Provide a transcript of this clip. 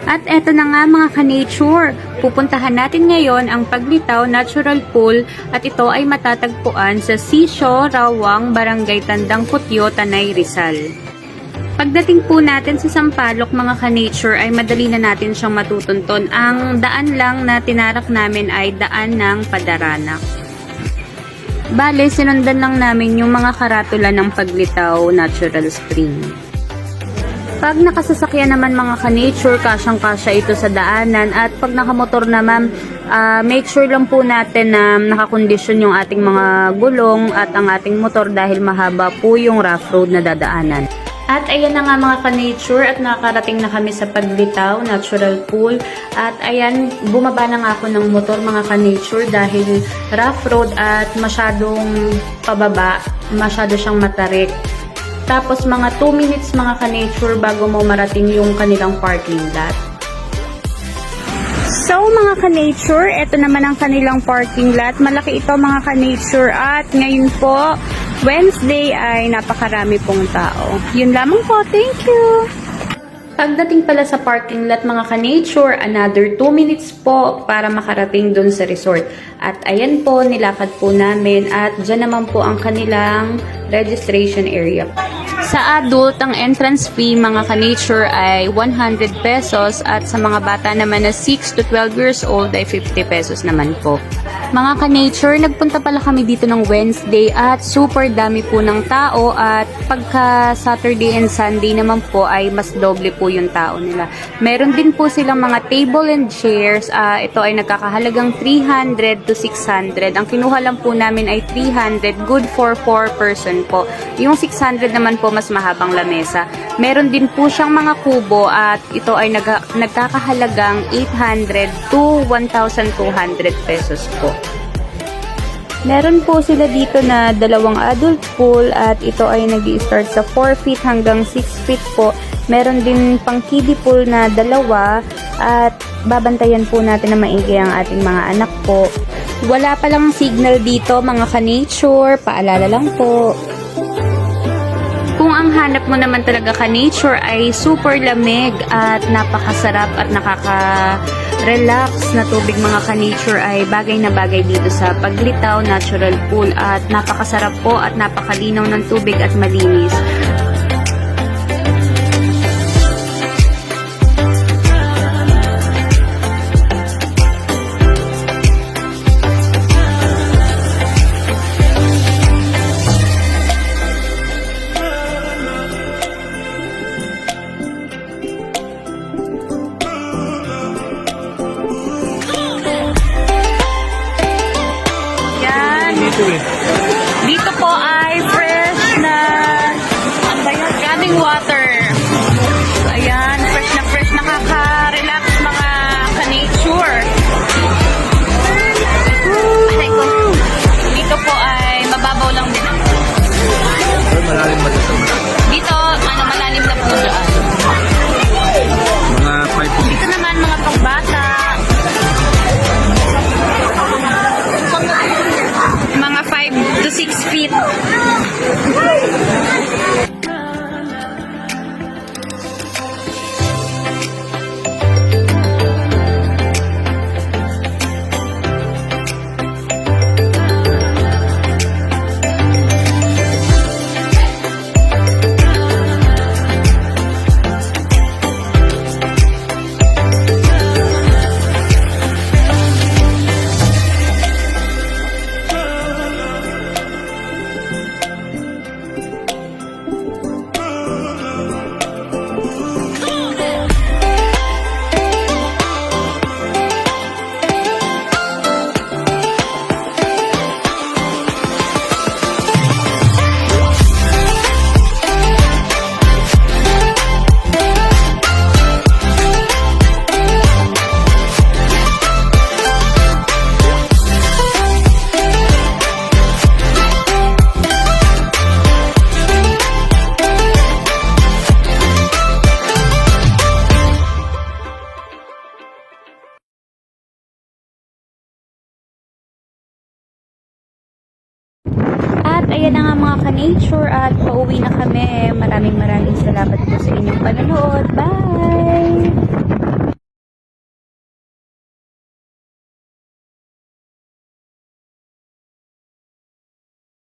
At eto na nga mga ka-nature, pupuntahan natin ngayon ang Paglitaw Natural Pool at ito ay matatagpuan sa Sisio, Rawang, Barangay Tandang Putyo, Tanay, Rizal. Pagdating po natin sa Sampaloc mga ka-nature ay madali na natin siyang matutunton. Ang daan lang na tinarak namin ay daan ng Padaranak. Bale, sinundan lang namin yung mga karatula ng Paglitaw Natural Spring. Pag nakasasakyan naman mga ka-nature, kasyang-kasya ito sa daanan. At pag nakamotor naman, make sure lang po natin na nakakondisyon yung ating mga gulong at ang ating motor dahil mahaba po yung rough road na dadaanan. At ayan na nga mga ka-nature at nakarating na kami sa Paglitaw Natural Pool. At ayan, bumaba na nga ako ng motor mga ka-nature dahil rough road at masyadong pababa, masyado siyang matarik. Tapos mga 2 minutes mga ka-nature bago mo marating yung kanilang parking lot. So mga ka-nature, ito naman ang kanilang parking lot. Malaki ito mga ka-nature at ngayon po, Wednesday ay napakarami pong tao. Yun lamang po, thank you! Pagdating pala sa parking lot mga ka-nature, another 2 minutes po para makarating dun sa resort. At ayan po, nilakad po namin at dyan naman po ang kanilang registration area. Sa adult, ang entrance fee mga ka-nature ay 100 pesos at sa mga bata naman na 6 to 12 years old ay 50 pesos naman po. Mga ka-nature, nagpunta pala kami dito ng Wednesday at super dami po ng tao at pagka Saturday and Sunday naman po ay mas doble po yung tao nila. Meron din po silang mga table and chairs. Ito ay nagkakahalagang 300 to 600. Ang kinuha lang po namin ay 300, good for 4 person po. Yung 600 naman po mas mahabang lamesa. Meron din po siyang mga kubo at ito ay nagkakahalagang 800 to 1,200 pesos po. Meron po sila dito na dalawang adult pool at ito ay nag-i-start sa 4 feet hanggang 6 feet po. Meron din pang kiddie pool na dalawa at babantayan po natin na maigi ang ating mga anak po. Wala palang signal dito mga ka-nature, paalala lang po. Kung ang hanap mo naman talaga ka-nature ay super lamig at napakasarap at nakaka-relax na tubig mga ka-nature ay bagay na bagay dito sa Paglitaw Natural Pool at napakasarap po at napakalinaw ng tubig at malinis. Dito po ay fresh na coming water. Ayan, fresh, nakaka-relax mga ka-nature. Dito po ay mababaw lang din. Malalim ba dito? Dito, malalim na po dyan. Mga 5 to 6. Dito naman mga pangbata. Mga 5 to 6 feet. At ayan na nga mga ka-nature at kami. Maraming salamat po sa inyong panonood. Bye!